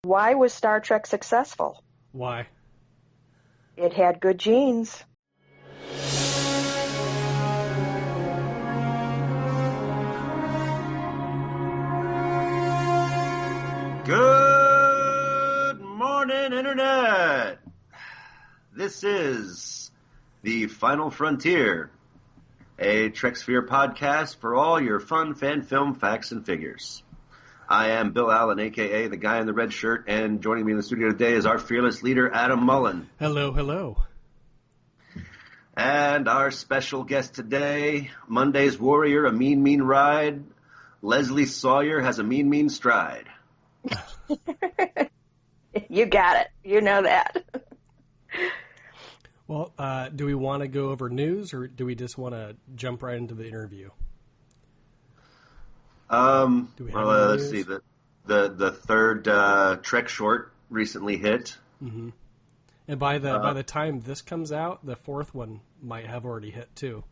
Why was Star Trek successful? Why? It had good genes. Good morning, Internet! This is The Final Frontier, a Treksphere podcast for all your fun fan film facts and figures. I am Bill Allen, a.k.a. the guy in the red shirt, and joining me in the studio today is our fearless leader, Adam Mullen. Hello, hello. And our special guest today, Monday's warrior, a mean, mean ride, Lezlie Sawyer has a mean, mean stride. You got it. You know that. Well, do we want to go over news, or do we just want to jump right into the interview? Let's see. The third Trek short recently hit. Mm-hmm. And by the time this comes out, the fourth one might have already hit too.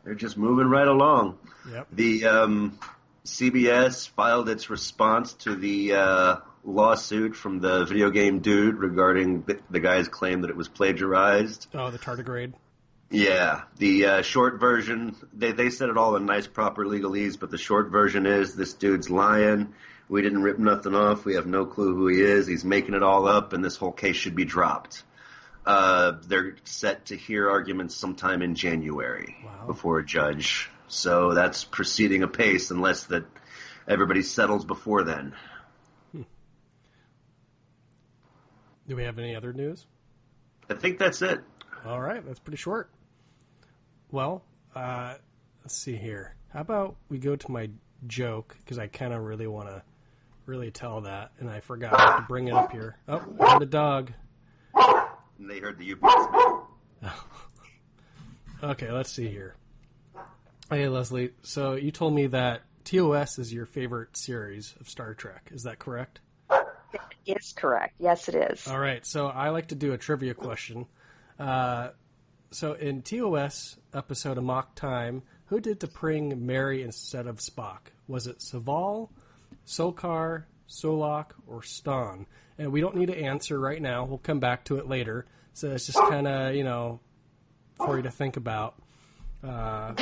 They're just moving right along. Yep. The CBS filed its response to the lawsuit from the video game dude regarding the guy's claim that it was plagiarized. Oh, the tardigrade. Yeah, the short version, they said it all in nice, proper legalese, but the short version is this dude's lying. We didn't rip nothing off. We have no clue who he is. He's making it all up, and this whole case should be dropped. They're set to hear arguments sometime in January before a judge. So that's proceeding apace unless that everybody settles before then. Do we have any other news? I think that's it. All right, that's pretty short. Well, let's see here. How about we go to my joke, because I kind of really want to really tell that, and I forgot to bring it up here. Oh, I heard a dog. And they heard the UPS. Okay, let's see here. Hey, Lezlie, so you told me that TOS is your favorite series of Star Trek. Is that correct? It is correct. Yes, it is. All right, so I like to do a trivia question. So in TOS episode Amok Time, who did T'Pring marry instead of Spock? Was it Saval, Sokar, Solok, or Ston? And we don't need to answer right now. We'll come back to it later. So it's just kind of, for you to think about. Okay.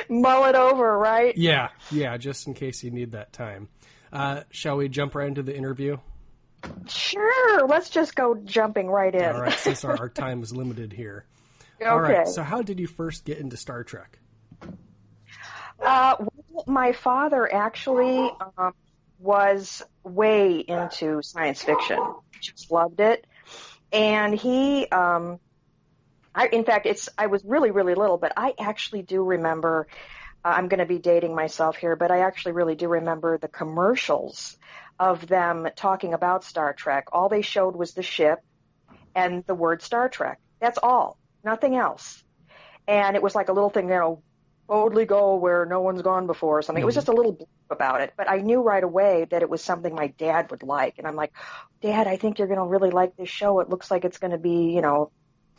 Mull it over, right? Yeah, just in case you need that time. Shall we jump right into the interview? Sure. Let's just go jumping right in. All right, since our time is limited here. Okay. All right, so how did you first get into Star Trek? Well, my father actually was way into science fiction. Just loved it. And he, I was really, really little, but I actually do remember, I'm going to be dating myself here, but I actually really do remember the commercials of them talking about Star Trek. All they showed was the ship and the word Star Trek. That's all. Nothing else. And it was like a little thing, boldly go where no one's gone before or something. It was just a little blip about it. But I knew right away that it was something my dad would like. And I'm like, Dad, I think you're going to really like this show. It looks like it's going to be,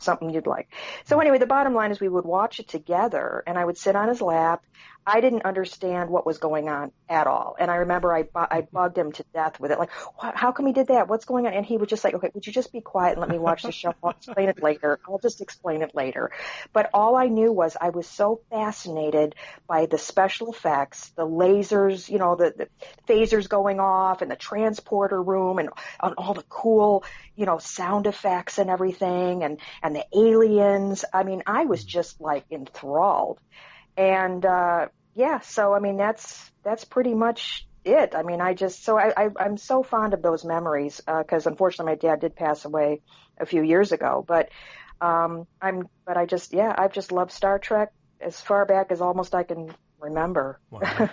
something you'd like. So anyway, the bottom line is we would watch it together, and I would sit on his lap. I didn't understand what was going on at all. And I remember I bugged him to death with it. Like, how come he did that? What's going on? And he would just say, okay, would you just be quiet and let me watch the show? I'll explain it later. I'll just explain it later. But all I knew was I was so fascinated by the special effects, the lasers, the phasers going off and the transporter room and all the cool, sound effects and everything and the aliens. I mean, I was just like enthralled. And, so, I mean, that's pretty much it. I mean, I'm so fond of those memories, cause unfortunately my dad did pass away a few years ago, but, I've just loved Star Trek as far back as almost I can remember. Wow.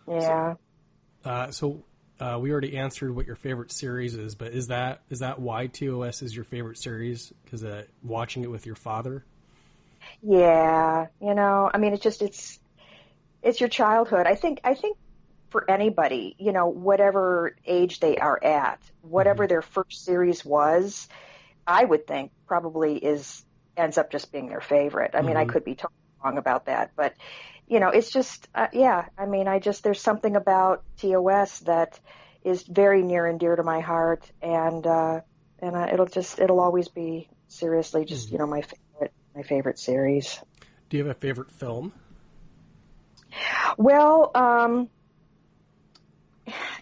Yeah. So we already answered what your favorite series is, but is that why TOS is your favorite series? Cause, watching it with your father? Yeah. I mean, it's your childhood. I think for anybody, whatever age they are at, whatever their first series was, I would think probably ends up just being their favorite. I mean, I could be totally wrong about that, but it's just, yeah, I mean, there's something about TOS that is very near and dear to my heart, and it'll always be seriously just, my favorite series. Do you have a favorite film? Well,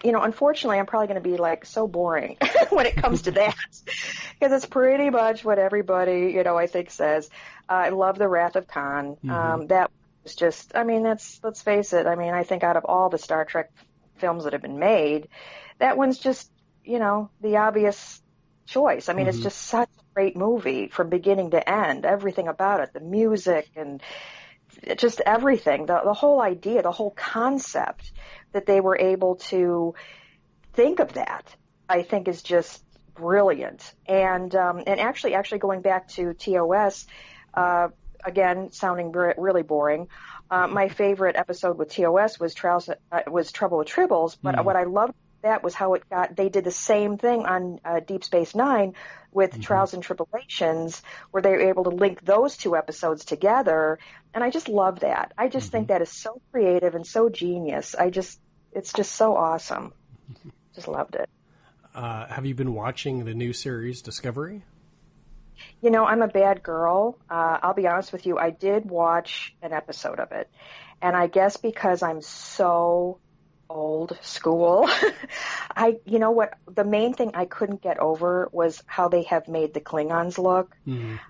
unfortunately, I'm probably going to be like so boring when it comes to that, because it's pretty much what everybody, I think says. I love The Wrath of Khan. That was just, I mean, let's face it. I mean, I think out of all the Star Trek films that have been made, that one's just, the obvious choice. I mean, it's just such a great movie from beginning to end. Everything about it, the music and just everything, the whole idea, the whole concept that they were able to think of that, I think is just brilliant. And actually going back to TOS, again, sounding really boring, my favorite episode with TOS was Trouble with Tribbles, but what I loved that was how they did the same thing on Deep Space Nine with Trials and Tribulations, where they were able to link those two episodes together, and I just love that. I just think that is so creative and so genius. It's just so awesome. Just loved it. Have you been watching the new series Discovery? I'm a bad girl. I'll be honest with you. I did watch an episode of it, and I guess because I'm so old school, the main thing I couldn't get over was how they have made the Klingons look.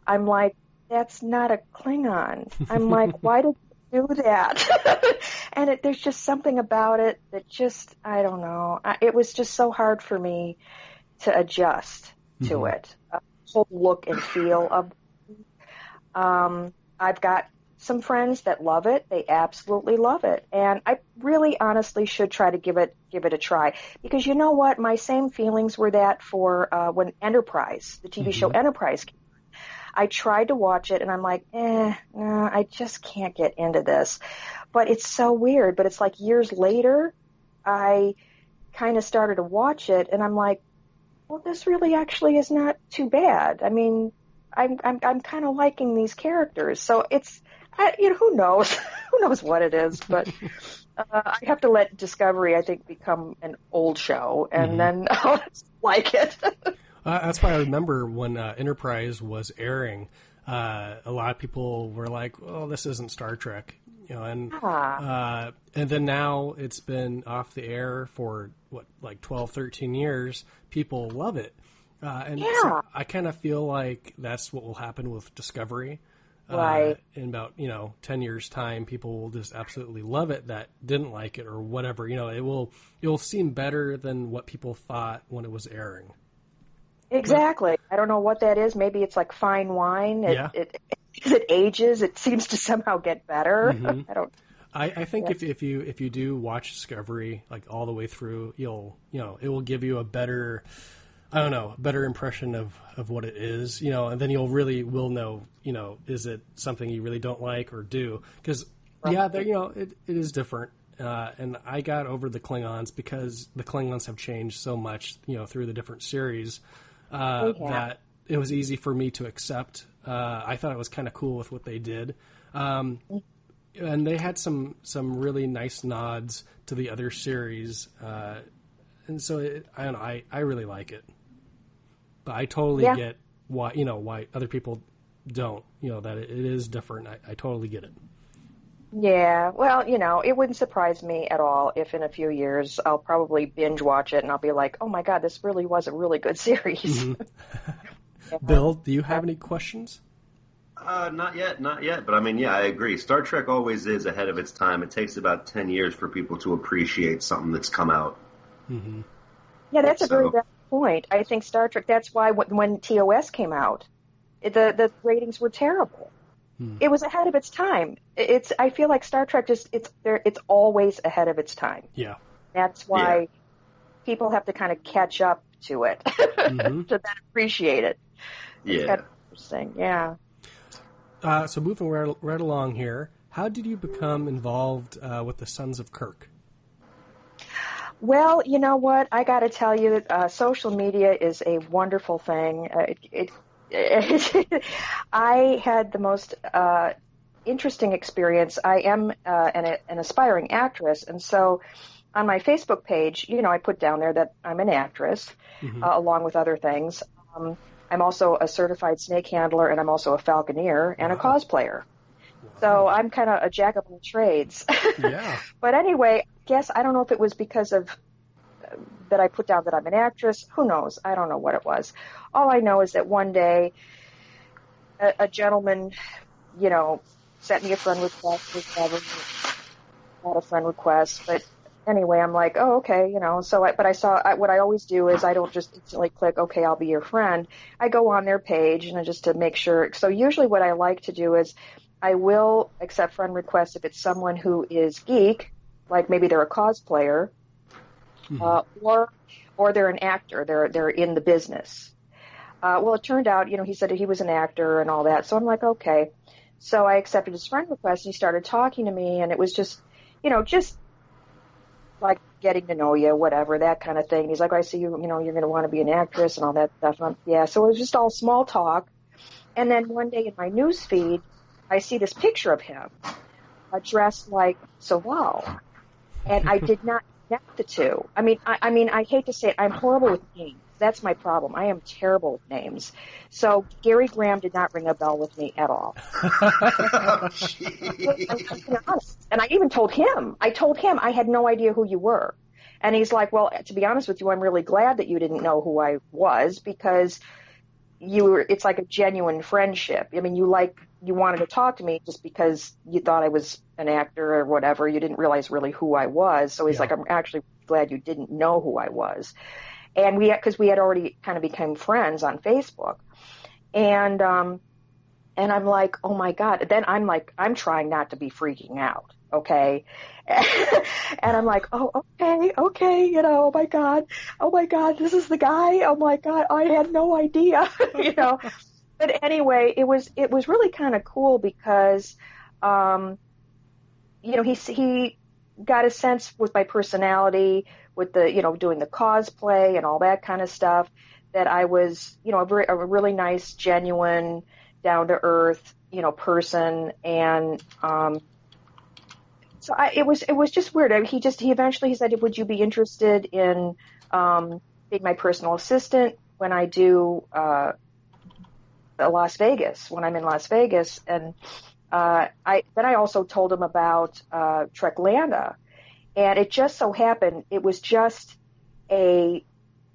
I'm like, that's not a Klingon. I'm like, why did you do that? And there's just something about it that just, I don't know. It was just so hard for me to adjust to it. Whole look and feel of. I've got some friends that love it. They absolutely love it, and I really, honestly, should try to give it a try, because you know what, my same feelings were that for when Enterprise, the TV show Enterprise, came. I tried to watch it, and I'm like, no, I just can't get into this. But it's so weird. But it's like years later, I kind of started to watch it, and I'm like, well, this really actually is not too bad. I mean, I'm kind of liking these characters. So it's, who knows? Who knows what it is? But I have to let Discovery, I think, become an old show, and then I'll like it. That's why I remember when Enterprise was airing, a lot of people were like, "Oh, this isn't Star Trek," and then now it's been off the air for 12, 13 years. People love it, so I kind of feel like that's what will happen with Discovery. Right. In about 10 years' time, people will just absolutely love it that didn't like it or whatever. It'll seem better than what people thought when it was airing. Exactly. I don't know what that is. Maybe it's like fine wine. It ages. It seems to somehow get better. I think if you do watch Discovery like all the way through, it will give you a better impression of what it is, and then will know, is it something you really don't like or do? Because it is different. And I got over the Klingons because the Klingons have changed so much, through the different series, that it was easy for me to accept. I thought it was kind of cool with what they did. And they had some really nice nods to the other series. And so I don't know, I really like it. But I totally get why other people don't, that it is different. I totally get it. Yeah, well, it wouldn't surprise me at all if in a few years I'll probably binge watch it and I'll be like, oh my God, this really was a really good series. Bill, do you have any questions? Not yet. But I mean, I agree. Star Trek always is ahead of its time. It takes about 10 years for people to appreciate something that's come out. Yeah, that's a very valid point. I think Star Trek, that's why when TOS came out, the ratings were terrible. It was ahead of its time. I feel like Star Trek it's always ahead of its time. Yeah. That's why people have to kind of catch up to it to then appreciate it. It's kind of interesting. Yeah. So moving right along here, how did you become involved with the Sons of Kirk? Well, you know what? I got to tell you, social media is a wonderful thing. I had the most interesting experience. I am an aspiring actress, and so on my Facebook page, I put down there that I'm an actress, along with other things. I'm also a certified snake handler, and I'm also a falconer and a cosplayer. So I'm kind of a jack of all trades. Yeah. But anyway, I don't know if it was because of that I put down that I'm an actress. Who knows? I don't know what it was. All I know is that one day a gentleman, sent me a friend request, not a friend request, but anyway, I'm like, oh, okay, but I saw, what I always do is I don't just instantly click, okay, I'll be your friend. I go on their page and just to make sure. So usually what I like to do is I will accept friend requests if it's someone who is geek, like maybe they're a cosplayer, or they're an actor, they're in the business. Well, it turned out, he said he was an actor and all that. So I'm like, okay. So I accepted his friend request and he started talking to me, and it was just, just like getting to know you, whatever, that kind of thing. He's like, I see you, you're going to want to be an actress and all that stuff. And yeah. So it was just all small talk. And then one day in my news feed, I see this picture of him dressed like Saval. And I did not connect the two. I mean, I hate to say it. I'm horrible with names. That's my problem. I am terrible with names. So Gary Graham did not ring a bell with me at all. I'm honest. And I even told him. I had no idea who you were. And he's like, well, to be honest with you, I'm really glad that you didn't know who I was, because it's like a genuine friendship. I mean, you wanted to talk to me just because you thought I was an actor or whatever. You didn't realize really who I was. So he's like, I'm actually glad you didn't know who I was. And because we had already kind of become friends on Facebook. And I'm like, oh my God. Then I'm like, I'm trying not to be freaking out. Okay. And I'm like, oh, okay. Oh my God, this is the guy. Oh my God. I had no idea, But anyway, it was really kind of cool because, he got a sense with my personality, with the, doing the cosplay and all that kind of stuff, that I was, a really nice, genuine, down to earth, person. And, so it was just weird. He eventually said, would you be interested in, being my personal assistant when I do, Las Vegas, when I'm in Las Vegas. And, I also told him about, Treklanda. And it just so happened, it was just a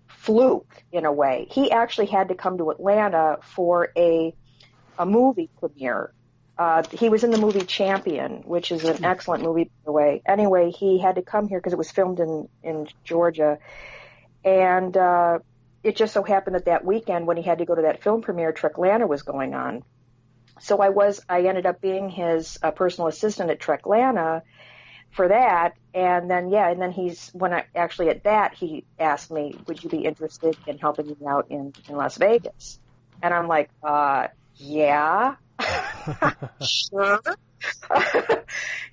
fluke in a way. He actually had to come to Atlanta for a movie premiere. He was in the movie Champion, which is an excellent movie, by the way. Anyway, he had to come here because it was filmed in Georgia. And it just so happened that weekend when he had to go to that film premiere, Treklanda was going on. So I ended up being his personal assistant at Treklanda for that. And then, he asked me, would you be interested in helping me out in Las Vegas? And I'm like, yeah, sure.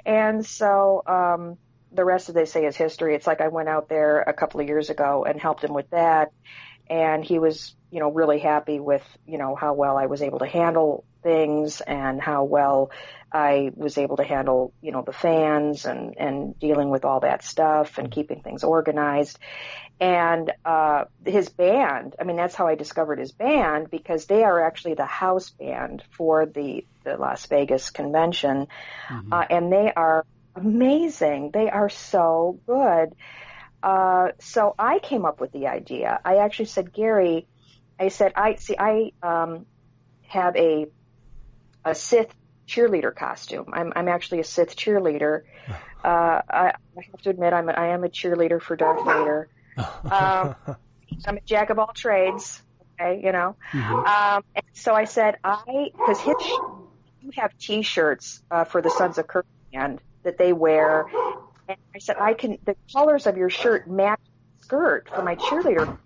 And so, the rest of they say is history. It's like I went out there a couple of years ago and helped him with that. And he was, really happy with, how well I was able to handle things and how well I was able to handle, the fans and dealing with all that stuff and keeping things organized. And his band, that's how I discovered his band, because they are actually the house band for the Las Vegas convention. And they are amazing. They are so good. So I came up with the idea. I actually said, Gary, I have a Sith cheerleader costume. I'm actually a Sith cheerleader. I have to admit, I am a cheerleader for Darth Vader. I'm a jack of all trades. Okay, and so I said, because you have T-shirts for the Sons of Kirk band that they wear, and I said, the colors of your shirt match the skirt for my cheerleader.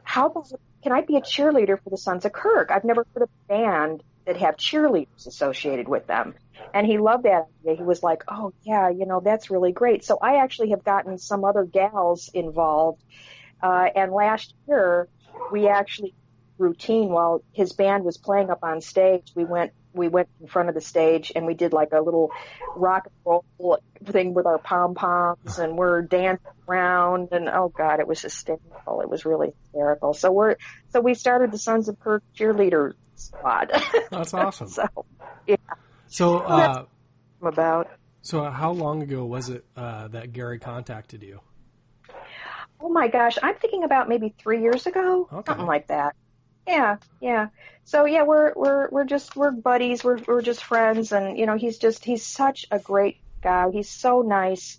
How about, can I be a cheerleader for the Sons of Kirk? I've never heard of a band that have cheerleaders associated with them. And he loved that idea. He was like, oh, yeah, that's really great. So I actually have gotten some other gals involved. And last year, we actually, routine, while his band was playing up on stage, we went we went in front of the stage and we did like a little rock and roll thing with our pom-poms, and we're dancing around, and oh God, it was hysterical. It was really hysterical. So we started the Sons of Kirk cheerleader squad. That's awesome. So, yeah. So, that's what I'm about. So how long ago was it that Gary contacted you? Oh my gosh, I'm thinking about maybe 3 years ago, something like that. Yeah. So yeah, we're buddies. We're just friends, and you know, he's such a great guy. He's so nice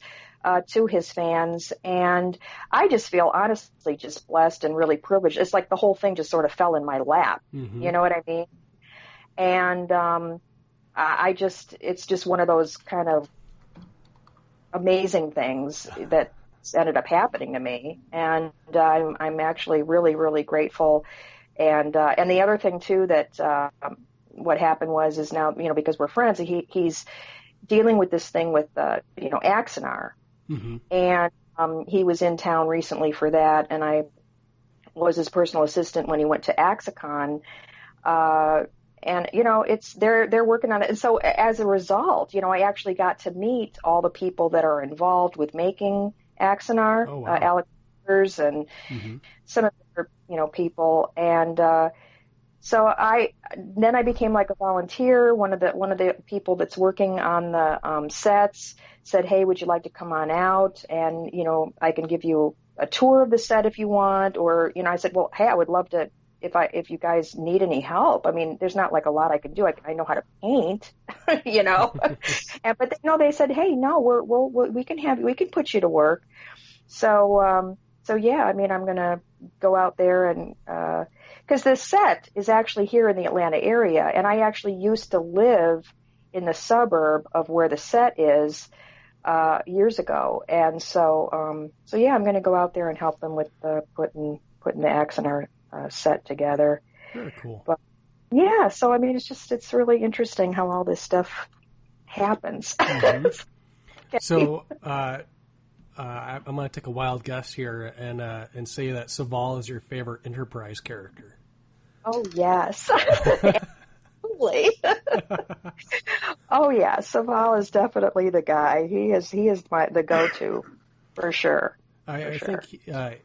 to his fans, and I just feel honestly just blessed and really privileged. It's like the whole thing just sort of fell in my lap. Mm-hmm. You know what I mean? And it's just one of those kind of amazing things that ended up happening to me, and I'm actually really, really grateful. And the other thing too that what happened is now, you know, because we're friends, he's dealing with this thing with you know, Axanar, mm-hmm. and he was in town recently for that, and I was his personal assistant when he went to Axicon. And you know, they're working on it, and so as a result, you know, I actually got to meet all the people that are involved with making Axanar, oh, wow. Alex and mm-hmm. some of the, you know, people, and so I became like a volunteer. One of the people that's working on the sets said, "Hey, would you like to come on out? And you know, I can give you a tour of the set if you want." Or you know, I said, "Well, hey, I would love to." If you guys need any help, I mean, there's not like a lot I can do. I know how to paint, you know, but they said, hey, no, we can put you to work. So yeah, I mean, I'm going to go out there and, cause this set is actually here in the Atlanta area. And I actually used to live in the suburb of where the set is, years ago. And so yeah, I'm going to go out there and help them with, putting the Axanar set together. Very cool. But yeah, so I mean, it's really interesting how all this stuff happens. Mm-hmm. So I'm going to take a wild guess here and say that Saval is your favorite Enterprise character. Oh yes, absolutely. Oh yeah, Saval is definitely the guy. He is the go-to for sure. I think.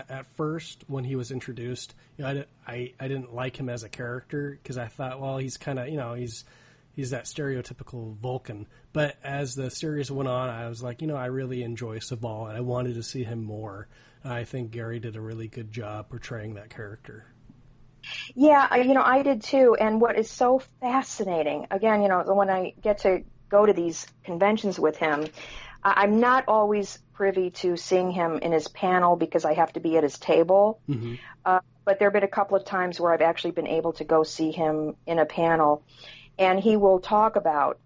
At first, when he was introduced, you know, I didn't like him as a character because I thought, well, he's kind of, you know, he's that stereotypical Vulcan. But as the series went on, I was like, you know, I really enjoy Saval, and I wanted to see him more. I think Gary did a really good job portraying that character. Yeah, you know, I did too. And what is so fascinating, again, you know, when I get to go to these conventions with him, I'm not always privy to seeing him in his panel because I have to be at his table. Mm-hmm. But there have been a couple of times where I've actually been able to go see him in a panel, and he will talk about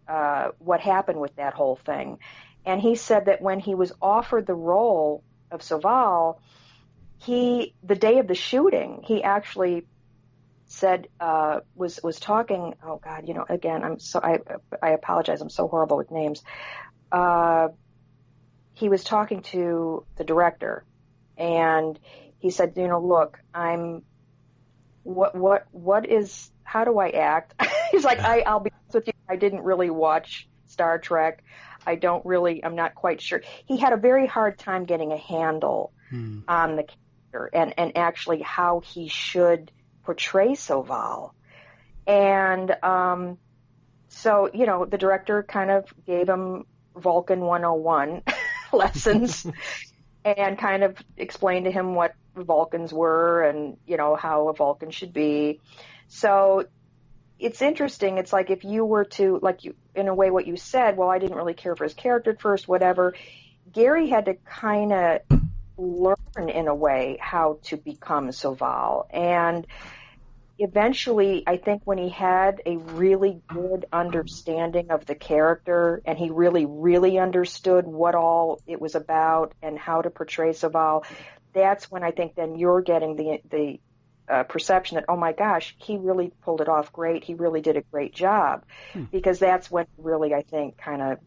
what happened with that whole thing. And he said that when he was offered the role of Saval, the day of the shooting, he actually said, was talking, oh God, you know, again, I apologize, I'm so horrible with names. He was talking to the director, and he said, you know, look, how do I act? He's like, I'll be honest with you, I didn't really watch Star Trek. I'm not quite sure. He had a very hard time getting a handle on the character and actually how he should portray Saval. And, so, you know, the director kind of gave him Vulcan 101 lessons and kind of explained to him what Vulcans were and, you know, how a Vulcan should be. So it's interesting. It's like if you were to, like you, in a way, what you said, well, I didn't really care for his character at first, whatever. Gary had to kind of learn in a way how to become Saval. And eventually, I think when he had a really good understanding of the character and he really, really understood what all it was about and how to portray Saval, that's when I think then you're getting the perception that, oh my gosh, he really pulled it off great. He really did a great job. Because that's when really, I think, kind of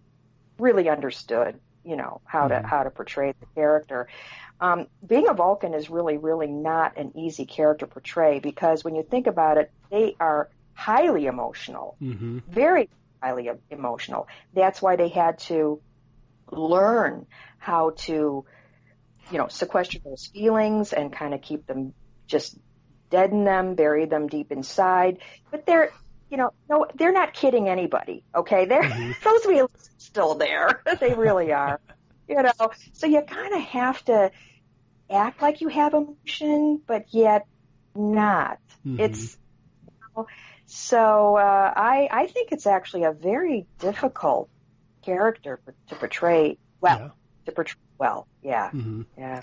really understood, you know, how to portray the character. Being a Vulcan is really, really not an easy character to portray because when you think about it, they are highly emotional, Mm-hmm. very highly emotional. That's why they had to learn how to, sequester those feelings and kind of keep them, just deaden them, bury them deep inside. But they're, no, they're not kidding anybody. Okay. Those feelings are still there. They really are, so you kind of have to act like you have emotion, but yet not. Mm-hmm. It's, so I think it's actually a very difficult character to portray well. Yeah. To portray well, yeah, Mm-hmm. yeah.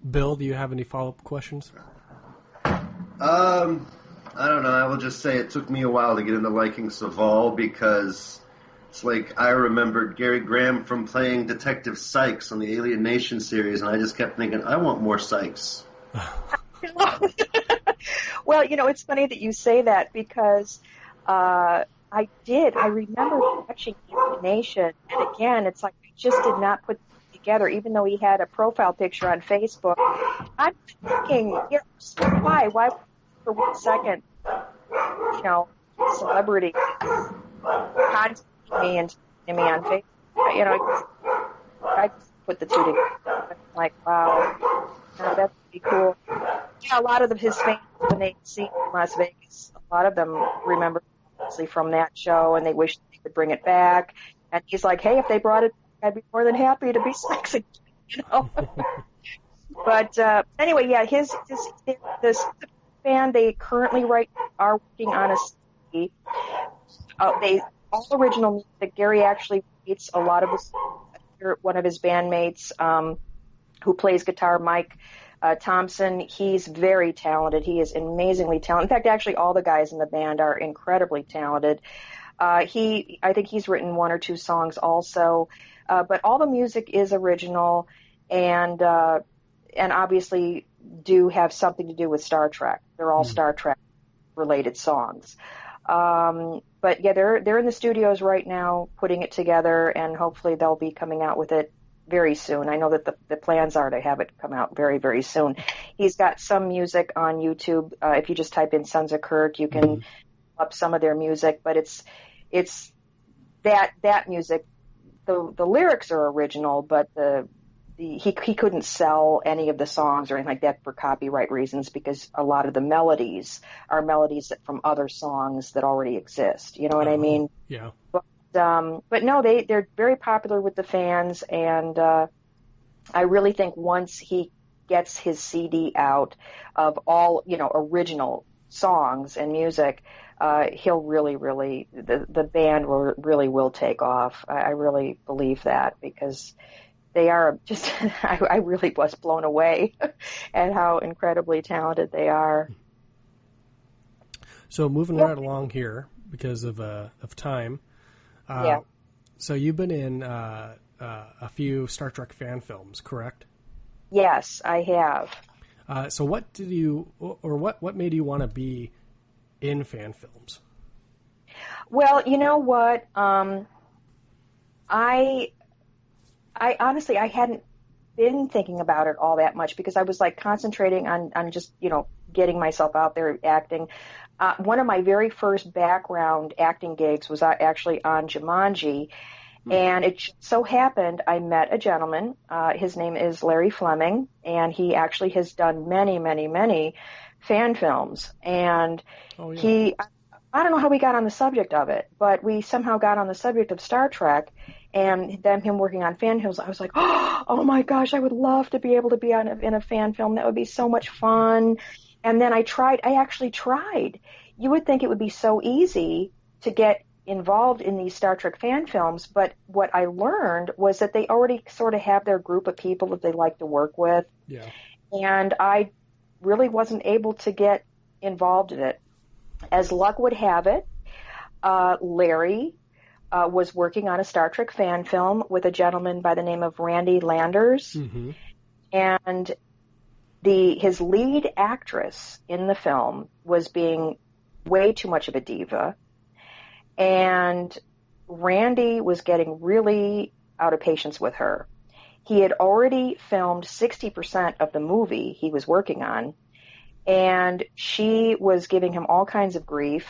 Bill, do you have any follow-up questions? I don't know. I will just say it took me a while to get into liking Saval because it's like I remembered Gary Graham from playing Detective Sykes on the Alien Nation series, and I just kept thinking, I want more Sykes. Well, it's funny that you say that because I remember watching Alien Nation, and again, it's like I just did not put it together, even though he had a profile picture on Facebook. I'm thinking, why? Why for 1 second, celebrity contacting me and tagging me on Facebook? I just put the two together. I'm like, wow, that's pretty cool. Yeah, a lot of his fans, when they see him in Las Vegas, a lot of them remember obviously from that show, and they wish they could bring it back. And he's like, hey, if they brought it back, I'd be more than happy to be Sykes again, But anyway, yeah, this band they currently are working on a CD. They all original music. Gary actually writes a lot of this. One of his bandmates who plays guitar, Mike Thompson, he's very talented. He is amazingly talented. In fact, actually, all the guys in the band are incredibly talented. I think he's written 1 or 2 songs also, but all the music is original, and obviously do have something to do with Star Trek. They're all Star Trek related songs. But yeah, they're in the studios right now putting it together, and hopefully they'll be coming out with it very soon. I know that the plans are to have it come out very, very soon. He's got some music on YouTube. If you just type in Sons of Kirk, you can up some of their music, but it's that music. The lyrics are original, but he couldn't sell any of the songs or anything like that for copyright reasons, because a lot of the melodies are melodies from other songs that already exist. You know what I mean? Yeah. But no, they're very popular with the fans, and I really think once he gets his CD out of all, original songs and music, he'll really, the band will take off. I really believe that, because they are just, I really was blown away at how incredibly talented they are. So moving right along here, because of time. So you've been in a few Star Trek fan films, correct? Yes, I have. So what did you, or what made you want to be in fan films? Well, you know what? I honestly, I hadn't been thinking about it all that much, because I was like concentrating on just, getting myself out there acting. One of my very first background acting gigs was actually on Jumanji, and it so happened I met a gentleman. His name is Larry Fleming, and he actually has done many, many, many fan films. And I don't know how we got on the subject of it, but we somehow got on the subject of Star Trek, and then him working on fan films. I was like, oh my gosh, I would love to be able to be in a fan film. That would be so much fun. And then I actually tried. You would think it would be so easy to get involved in these Star Trek fan films, but what I learned was that they already sort of have their group of people that they like to work with. Yeah. And I really wasn't able to get involved in it. As luck would have it, Larry was working on a Star Trek fan film with a gentleman by the name of Randy Landers, and his lead actress in the film was being way too much of a diva, and Randy was getting really out of patience with her. He had already filmed 60% of the movie he was working on, and she was giving him all kinds of grief.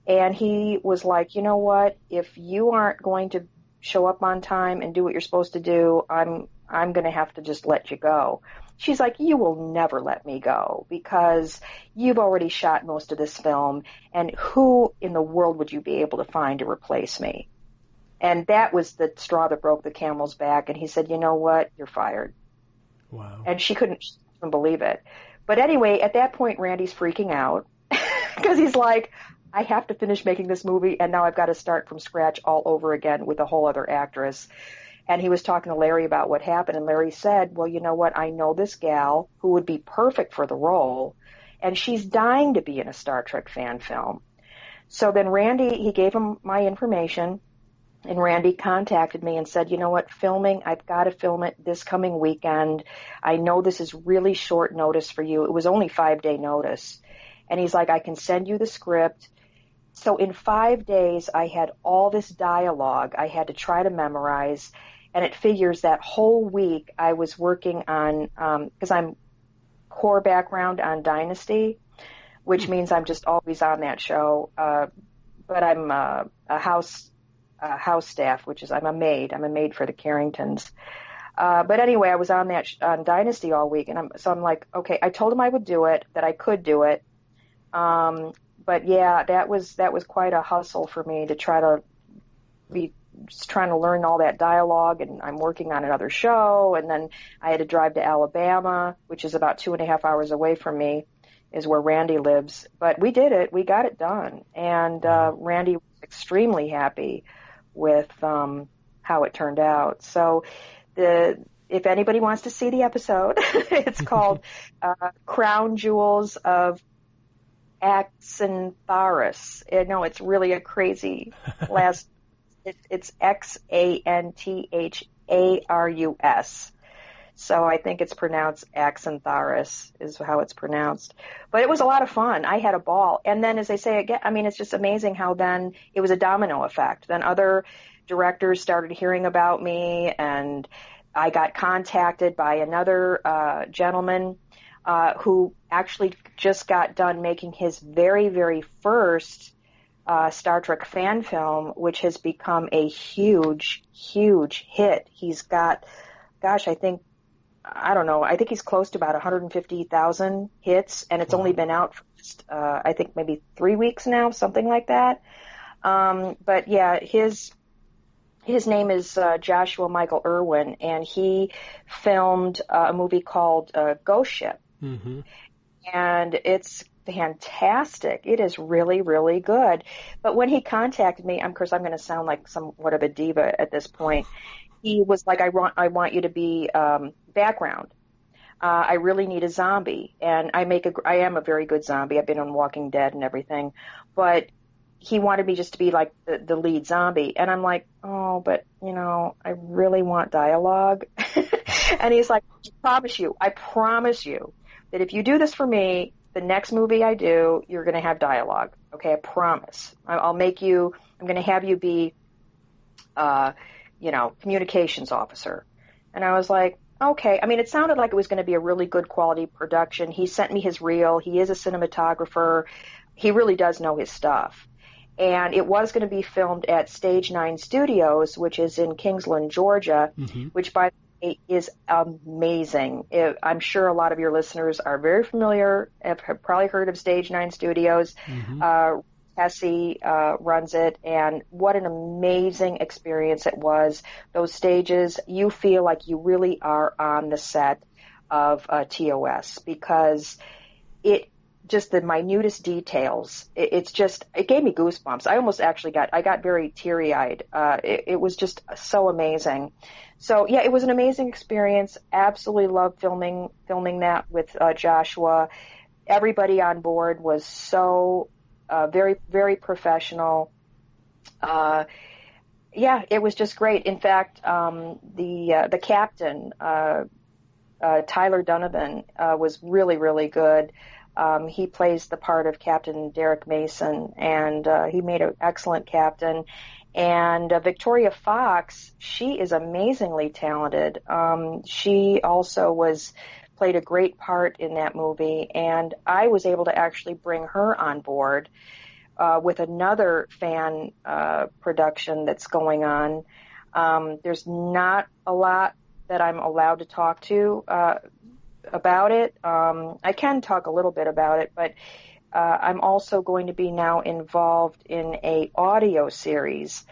And he was like, you know what? If you aren't going to show up on time and do what you're supposed to do, I'm going to have to just let you go. She's like, you will never let me go because you've already shot most of this film, and who in the world would you be able to find to replace me? And that was the straw that broke the camel's back. And he said, you know what? You're fired. Wow. And she couldn't believe it. But anyway, at that point, Randy's freaking out because he's like, I have to finish making this movie, and now I've got to start from scratch all over again with a whole other actress. And he was talking to Larry about what happened, and Larry said, well, you know what? I know this gal who would be perfect for the role, and she's dying to be in a Star Trek fan film. So then Randy, he gave him my information, and Randy contacted me and said, you know what, filming, I've got to film it this coming weekend. I know this is really short notice for you. It was only 5-day notice. And he's like, I can send you the script. So in 5 days, I had all this dialogue I had to try to memorize. And it figures that whole week I was working on, because I'm core background on Dynasty, which means I'm just always on that show. But I'm a house staff, which is I'm a maid for the Carringtons. But anyway, I was on that on Dynasty all week, and I'm like, okay, I told him I would do it, that I could do it. But yeah, that was quite a hustle for me to try to be trying to learn all that dialogue, and I'm working on another show, and then I had to drive to Alabama, which is about 2.5 hours away from me, is where Randy lives. But we did it. We got it done. And Randy was extremely happy with how it turned out. So if anybody wants to see the episode, it's called Crown Jewels of Xantharus. No, it's really a crazy last. It's Xantharus. So I think it's pronounced Xantharus is how it's pronounced. But it was a lot of fun. I had a ball. And then, as I say again, I mean, it's just amazing how then it was a domino effect. Then other directors started hearing about me, and I got contacted by another gentleman who actually just got done making his very, very first Star Trek fan film, which has become a huge, huge hit. He's got, gosh, I think he's close to about 150,000 hits, and it's only been out for just, I think maybe 3 weeks now, something like that. But yeah, his name is Joshua Michael Irwin, and he filmed a movie called Ghost Ship. Mm-hmm. And it's fantastic. It is really, really good. But when he contacted me, of course, I'm going to sound like somewhat of a diva at this point. He was like, I want you to be background. I really need a zombie, and I am a very good zombie. I've been on Walking Dead and everything, but he wanted me just to be like the lead zombie, and I'm like, oh, but I really want dialogue. And he's like, I promise you that if you do this for me, the next movie I do, you're going to have dialogue. Okay, I promise. I'm going to have you be, communications officer. And I was like, okay. I mean, it sounded like it was going to be a really good quality production. He sent me his reel. He is a cinematographer. He really does know his stuff. And it was going to be filmed at Stage 9 Studios, which is in Kingsland, Georgia, mm-hmm. which, by the way, is amazing. I'm sure a lot of your listeners are very familiar, have probably heard of Stage 9 Studios. Mm-hmm. Tessie runs it, and what an amazing experience it was. Those stages, you feel like you really are on the set of TOS, because just the minutest details. It gave me goosebumps. I almost actually got very teary-eyed. It was just so amazing. So yeah, it was an amazing experience. Absolutely loved filming that with Joshua. Everybody on board was so very, very professional. Yeah, it was just great. In fact, the captain, Tyler Donovan, was really, really good. He plays the part of Captain Derek Mason, and he made an excellent captain. And Victoria Fox, she is amazingly talented. She also played a great part in that movie, and I was able to actually bring her on board with another fan production that's going on. There's not a lot that I'm allowed to talk to about it. I can talk a little bit about it, but I'm also going to be now involved in a audio series.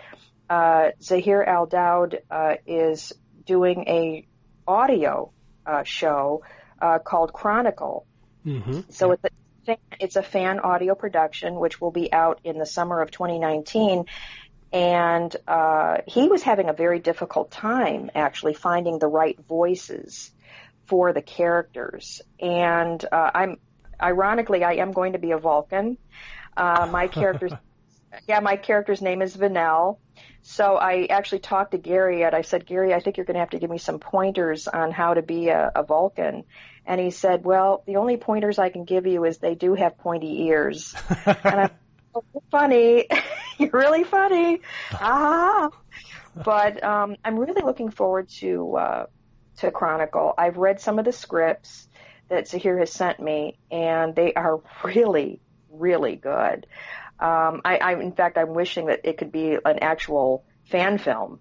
Zahir Al-Daud is doing a audio show called Chronicle. Mm-hmm. So it's a fan audio production, which will be out in the summer of 2019. And he was having a very difficult time actually finding the right voices for the characters. And I am going to be a Vulcan. My character's name is Vanel. So I actually talked to Gary, and I said, Gary, I think you're going to have to give me some pointers on how to be a Vulcan. And he said, well, the only pointers I can give you is they do have pointy ears. And I'm funny. You're really funny. Ah. But I'm really looking forward to Chronicle. I've read some of the scripts that Zahir has sent me, and they are really, really good. In fact, I'm wishing that it could be an actual fan film,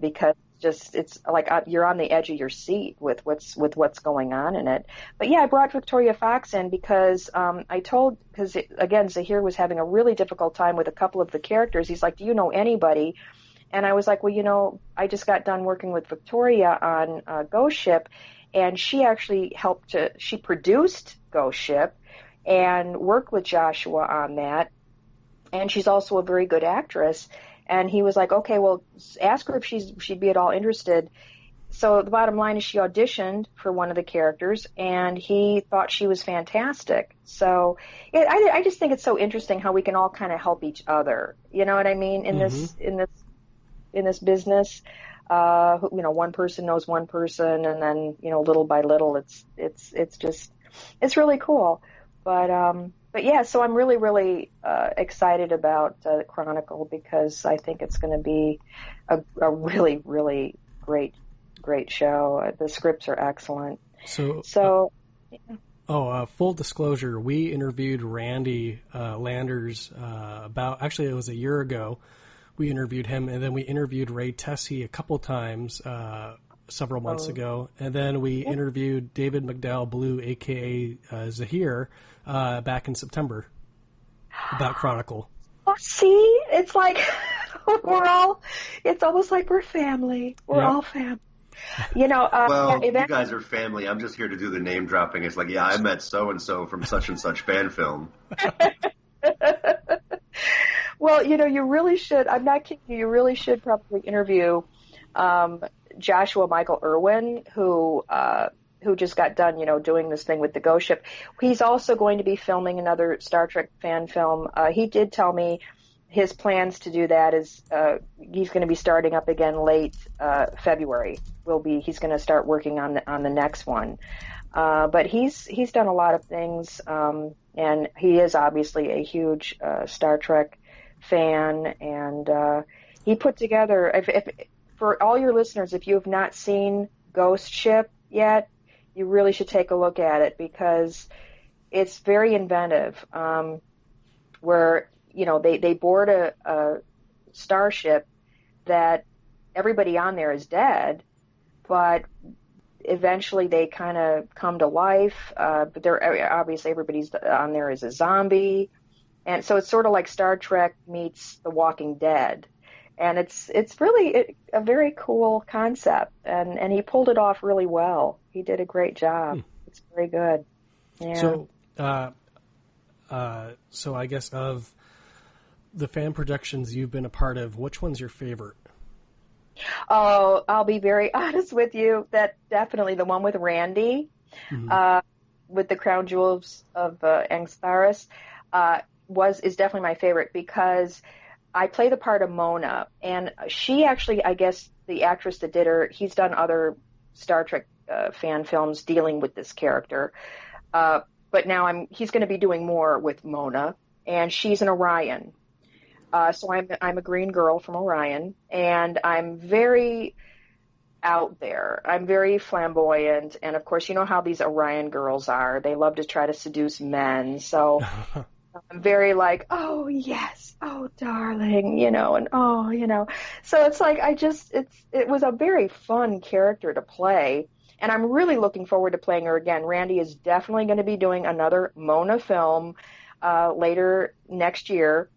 because it's like you're on the edge of your seat with what's going on in it. But yeah, I brought Victoria Fox in because again, Zahir was having a really difficult time with a couple of the characters. He's like, do you know anybody? And I was like, well, I just got done working with Victoria on Ghost Ship, and she actually she produced Ghost Ship and worked with Joshua on that. And she's also a very good actress. And he was like, okay, well, ask her if she'd be at all interested. So the bottom line is she auditioned for one of the characters, and he thought she was fantastic. So I just think it's so interesting how we can all kind of help each other. You know what I mean? In this business, one person knows one person, and then little by little, it's really cool. But yeah, so I'm really, really excited about Chronicle because I think it's going to be a really, really great show. The scripts are excellent. So full disclosure, we interviewed Randy Landers it was a year ago. We interviewed him, and then we interviewed Ray Tessie a couple times several months ago, and then we interviewed David McDowell Blue, a.k.a. Zahir, back in September about Chronicle. Oh, see? It's like it's almost like we're family. We're all family. You guys are family. I'm just here to do the name dropping. It's like, I met so-and-so from such and such fan film. Well, you really should. I'm not kidding you. You really should probably interview Joshua Michael Irwin, who just got done, doing this thing with the Ghost Ship. He's also going to be filming another Star Trek fan film. He did tell me his plans to do that is he's going to be starting up again late February. He's going to start working on the next one. But he's done a lot of things, and he is obviously a huge Star Trek fan. And he put together, if for all your listeners, if you have not seen Ghost Ship yet, you really should take a look at it because it's very inventive. Where they board a starship that everybody on there is dead, but eventually they kind of come to life. But they're obviously everybody's on there is a zombie, and so it's sort of like Star Trek meets The Walking Dead. And it's really a very cool concept, and he pulled it off really well. He did a great job. It's very good. Yeah. So I guess of the fan productions you've been a part of, which one's your favorite? Oh, I'll be very honest with you. That definitely the one with Randy, with the crown jewels of Angstaris, is definitely my favorite because I play the part of Mona, and she actually, I guess, the actress that did her, he's done other Star Trek fan films dealing with this character, but now he's going to be doing more with Mona, and she's an Orion. So I'm a green girl from Orion, and I'm very out there. I'm very flamboyant, and of course, you know how these Orion girls are. They love to try to seduce men, so I'm very like, oh yes, oh darling, and so it's like it was a very fun character to play, and I'm really looking forward to playing her again. Randy is definitely going to be doing another Mona film later next year,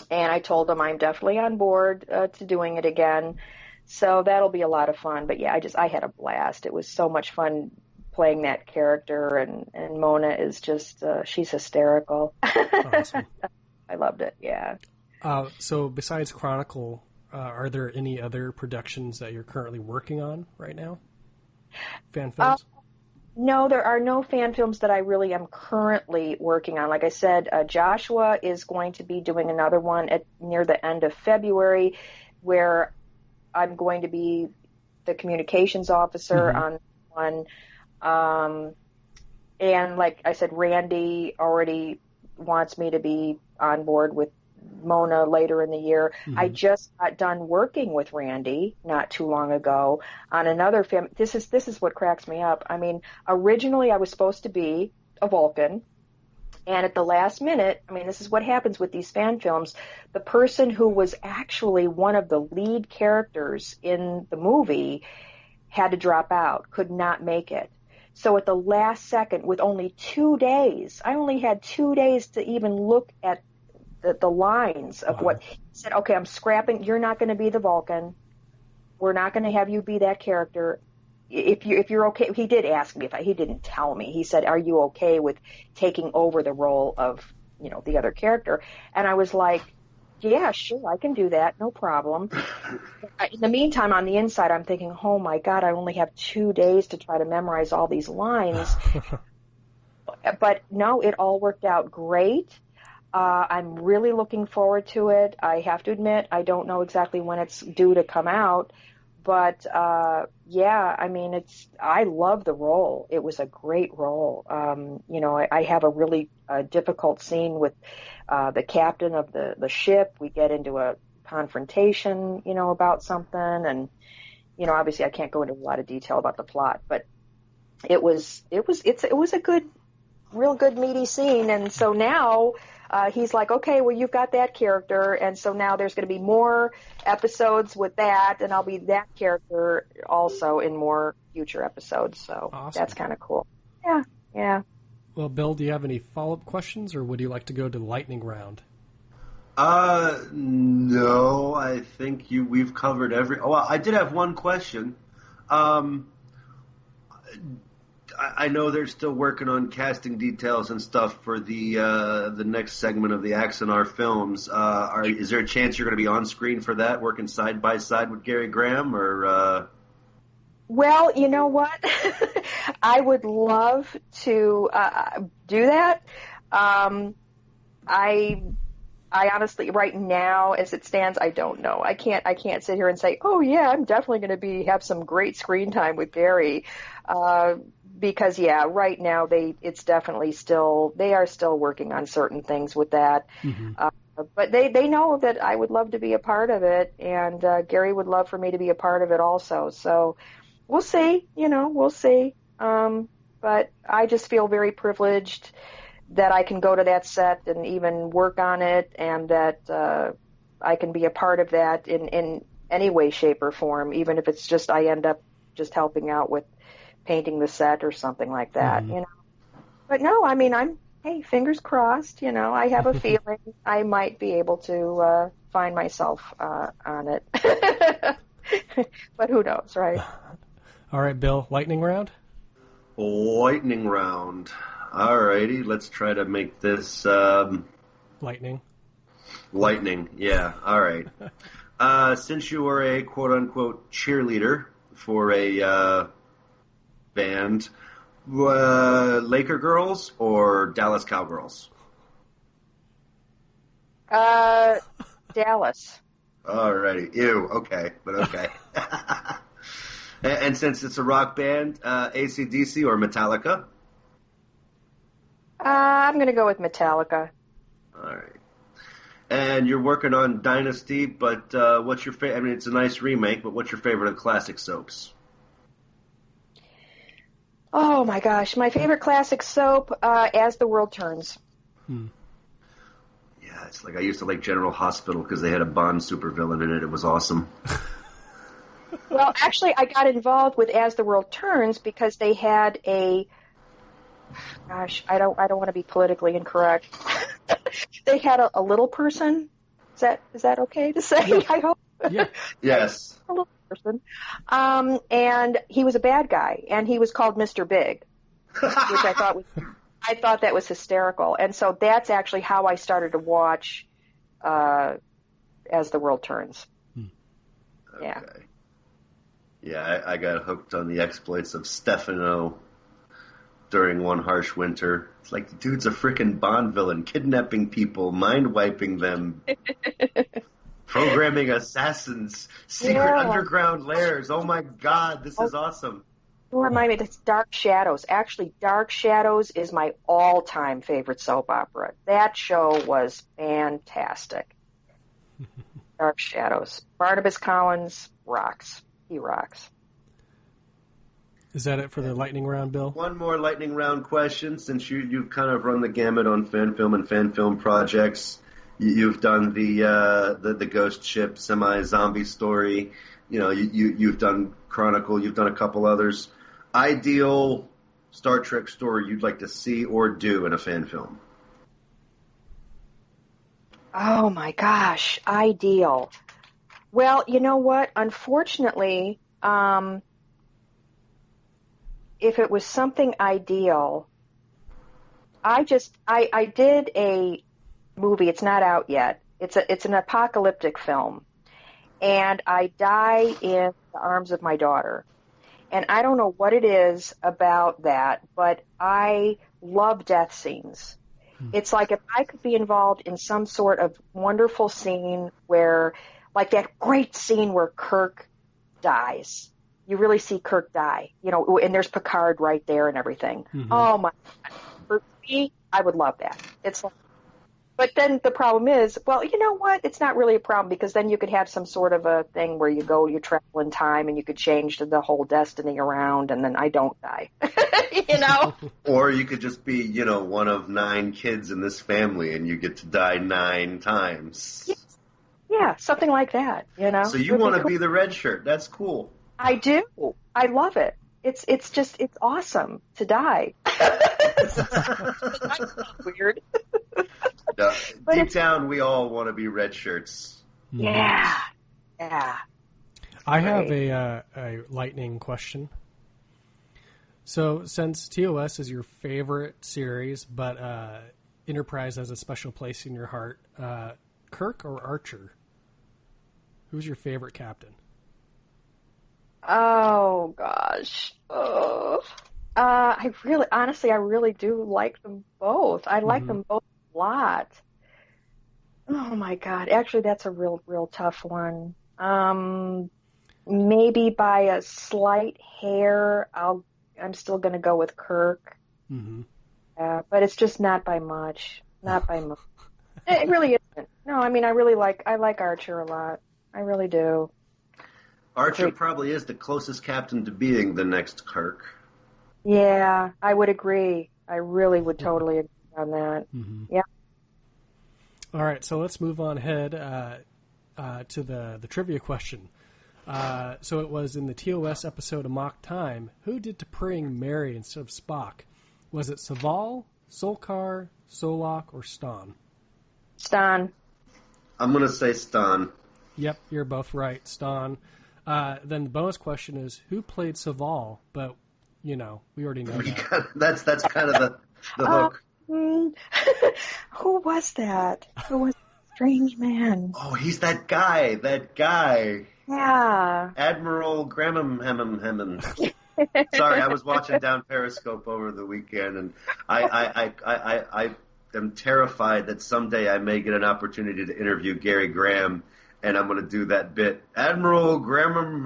and I told him I'm definitely on board to doing it again, so that'll be a lot of fun. But yeah, I had a blast. It was so much fun playing that character, and Mona is just she's hysterical. Awesome. I loved it. Yeah. So besides Chronicle, are there any other productions that you're currently working on right now? Fan films? No, there are no fan films that I really am currently working on. Like I said, Joshua is going to be doing another one near the end of February, where I'm going to be the communications officer on one. And like I said, Randy already wants me to be on board with Mona later in the year. I just got done working with Randy not too long ago on another film. This is what cracks me up. I mean, originally I was supposed to be a Vulcan, and at the last minute, I mean, this is what happens with these fan films. The person who was actually one of the lead characters in the movie had to drop out, could not make it. So at the last second, with only 2 days, I only had 2 days to even look at the lines of what he said. Okay, I'm scrapping. You're not going to be the Vulcan. We're not going to have you be that character. If you're okay, he did ask me he didn't tell me. He said, "Are you okay with taking over the role of the other character?" And I was like, "Yeah, sure, I can do that, no problem." In the meantime, on the inside, I'm thinking, "Oh my God, I only have 2 days to try to memorize all these lines." But no, it all worked out great. I'm really looking forward to it. I have to admit, I don't know exactly when it's due to come out, but yeah, I mean, I love the role. It was a great role. I have a really difficult scene with the captain of the ship. We get into a confrontation, about something, and obviously I can't go into a lot of detail about the plot, but it was a real good meaty scene. And so now he's like, okay, well, you've got that character, and so now there's going to be more episodes with that, and I'll be that character also in more future episodes. So awesome. That's kind of cool. Yeah. Well, Bill, do you have any follow-up questions, or would you like to go to the lightning round? No, I think we've covered well, I did have one question. I know they're still working on casting details and stuff for the next segment of the Axanar films. Is there a chance you're going to be on screen for that, working side by side with Gary Graham, or? Well, you know what? I would love to do that. I honestly, right now, as it stands, I don't know. I can't sit here and say, oh yeah, I'm definitely going to have some great screen time with Gary, because yeah, right now they are still working on certain things with that. But they know that I would love to be a part of it, and Gary would love for me to be a part of it also. So we'll see, we'll see. But I just feel very privileged that I can go to that set and even work on it, and that I can be a part of that in any way, shape, or form, even if it's just I end up just helping out with painting the set or something like that, But no, I mean, hey, fingers crossed, I have a feeling I might be able to find myself on it. But who knows, right? All right, Bill, lightning round? Lightning round. All righty, let's try to make this... Lightning. Lightning, yeah, all right. Since you were a quote-unquote cheerleader for a band, Laker Girls or Dallas Cowgirls? Dallas. All righty, ew, okay, but okay. And since it's a rock band, AC/DC or Metallica? I'm going to go with Metallica. All right. And you're working on Dynasty, but what's your favorite? I mean, it's a nice remake, but what's your favorite of classic soaps? Oh my gosh, my favorite classic soap, As the World Turns. It's like I used to like General Hospital because they had a Bond supervillain in it. It was awesome. Well, actually, I got involved with As the World Turns because they had a. Gosh, I don't want to be politically incorrect. They had a little person. Is that okay to say? Yeah. I hope. Yeah. Yes. A little person. And he was a bad guy, and he was called Mr. Big, which I thought that was hysterical. And so that's actually how I started to watch As the World Turns. Yeah. Okay. Yeah, I got hooked on the exploits of Stefano during One Harsh Winter. It's like, the dude's a frickin' Bond villain, kidnapping people, mind-wiping them, programming assassins, secret underground lairs. Oh my God, this is awesome. You remind me, that's Dark Shadows. Actually, Dark Shadows is my all-time favorite soap opera. That show was fantastic. Dark Shadows. Barnabas Collins rocks. He rocks. Is that it for the lightning round, Bill? One more lightning round question, since you've kind of run the gamut on fan film and fan film projects. You've done the Ghost Ship semi-zombie story. You know, you've done Chronicle. You've done a couple others. Ideal Star Trek story you'd like to see or do in a fan film? Oh my gosh, ideal. Well, you know what? Unfortunately, if it was something ideal, I did a movie. It's not out yet. It's an apocalyptic film, and I die in the arms of my daughter. And I don't know what it is about that, but I love death scenes. It's like if I could be involved in some sort of wonderful scene where, like that great scene where Kirk dies. You really see Kirk die, you know, and there's Picard right there and everything. Mm-hmm. Oh my God. For me, I would love that. It's like, but then the problem is, well, you know what? It's not really a problem because then you could have some sort of a thing where you travel in time and you could change the whole destiny around and then I don't die, you know? Or you could just be, you know, one of 9 kids in this family and you get to die 9 times. Yeah, something like that, you know? So you want to be the red shirt. That's cool. I do. I love it. It's awesome to die. Weird. No, deep down, we all want to be red shirts. Yeah. Yeah. I have a lightning question. So, since TOS is your favorite series, but Enterprise has a special place in your heart, Kirk or Archer? Who's your favorite captain? Oh gosh. Oh. I really do like them both. I like them both a lot. Oh my God. Actually, that's a real tough one. Maybe by a slight hair, I'm still going to go with Kirk. Mm-hmm. But it's just not by much. Not by much. It really isn't. No, I mean, I like Archer a lot. I really do. Archer probably is the closest captain to being the next Kirk. Yeah, I would agree. I really would totally agree on that. Mm-hmm. Yeah. All right, so let's move on ahead to the trivia question. So it was in the TOS episode of Mock Time. Who did T'Pring marry instead of Spock? Was it Saval, Solkar, Solok, or Stan? Stan. I'm going to say Stan. Yep, you're both right, Stan. Then the bonus question is, who played Saval? But, you know, we already know that. That's kind of the hook. Who was that? Who was that strange man? Oh, he's that guy. Yeah. Admiral Graham. Sorry, I was watching Down Periscope over the weekend, and I am terrified that someday I may get an opportunity to interview Gary Graham, and I'm going to do that bit, Admiral Graham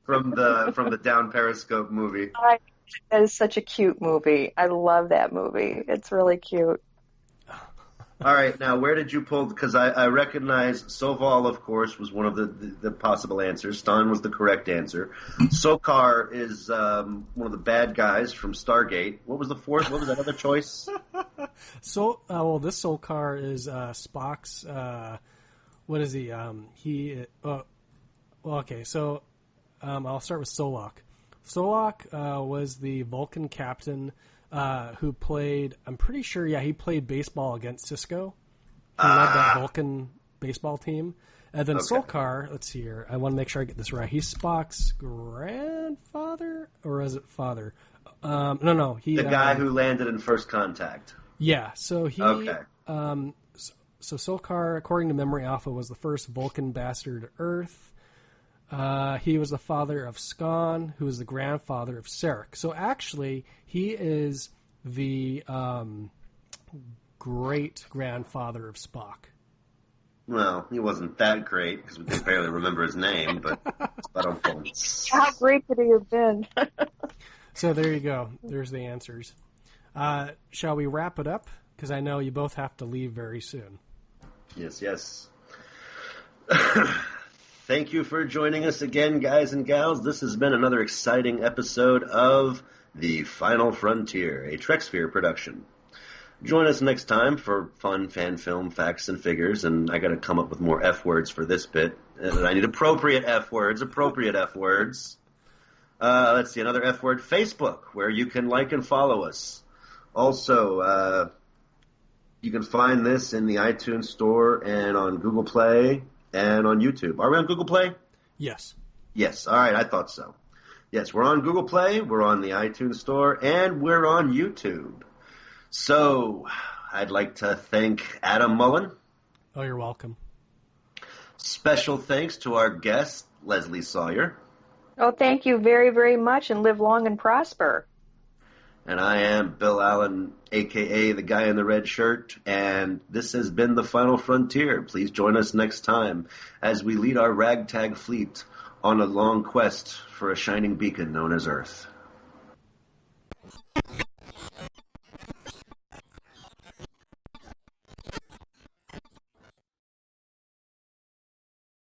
from the Down Periscope movie. That is such a cute movie. I love that movie. It's really cute. All right, now where did you pull? Because I recognize Soval, of course, was one of the possible answers. Stan was the correct answer. Sokar is one of the bad guys from Stargate. What was the fourth? What was that other choice? This Sokar is Spock's. What is he? Okay, so I'll start with Solok. Solok was the Vulcan captain who played, I'm pretty sure, he played baseball against Cisco. He led that Vulcan baseball team. And then Sokar, let's see here, I want to make sure I get this right. He's Spock's grandfather, or is it father? No. The guy who landed in First Contact. Yeah, so he... Okay. So Sokar, according to Memory Alpha, was the first Vulcan bastard to Earth. He was the father of Skan, who was the grandfather of Sarek. So actually, he is the great-grandfather of Spock. Well, he wasn't that great, because we can barely remember his name, but I don't know. How great could he have been? So there you go. There's the answers. Shall we wrap it up? Because I know you both have to leave very soon. Yes. Thank you for joining us again, guys and gals. This has been another exciting episode of The Final Frontier, a Trexsphere production. Join us next time for fun fan film facts and figures, and I got to come up with more F words for this bit. And I need appropriate F words. Let's see, another F word, Facebook, where you can like and follow us. Also, you can find this in the iTunes Store and on Google Play and on YouTube. Are we on Google Play? Yes. Yes. All right. I thought so. Yes, we're on Google Play, we're on the iTunes Store, and we're on YouTube. So I'd like to thank Adam Mullen. Oh, you're welcome. Special thanks to our guest, Lezlie Sawyer. Oh, thank you very, very much, and live long and prosper. And I am Bill Allen, a.k.a. the guy in the red shirt, and this has been The Final Frontier. Please join us next time as we lead our ragtag fleet on a long quest for a shining beacon known as Earth.